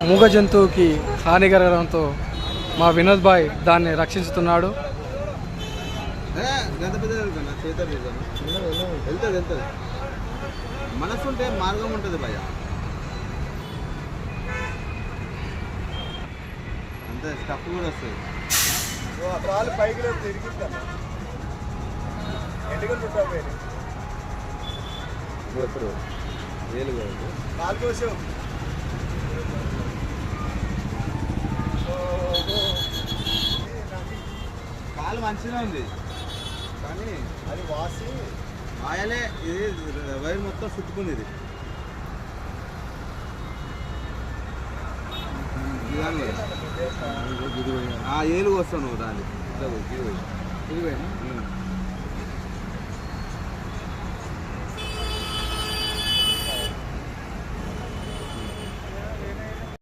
మూగ జంతువుకి హాని కలగడంతో మా వినోద్ భాయ్ దాన్ని రక్షిస్తున్నాడు. మనసుంటే మార్గం ఉంటుంది భయ, అంత స్టఫ్ కూడా వస్తుంది. పైకి కాలు మంచిగా ఉంది కానీ అది వాసి ఆయలే, ఇది వైర్ మొత్తం చుట్టుకుంది. ఇది ఏలుగు వస్తావు నువ్వు దాన్ని.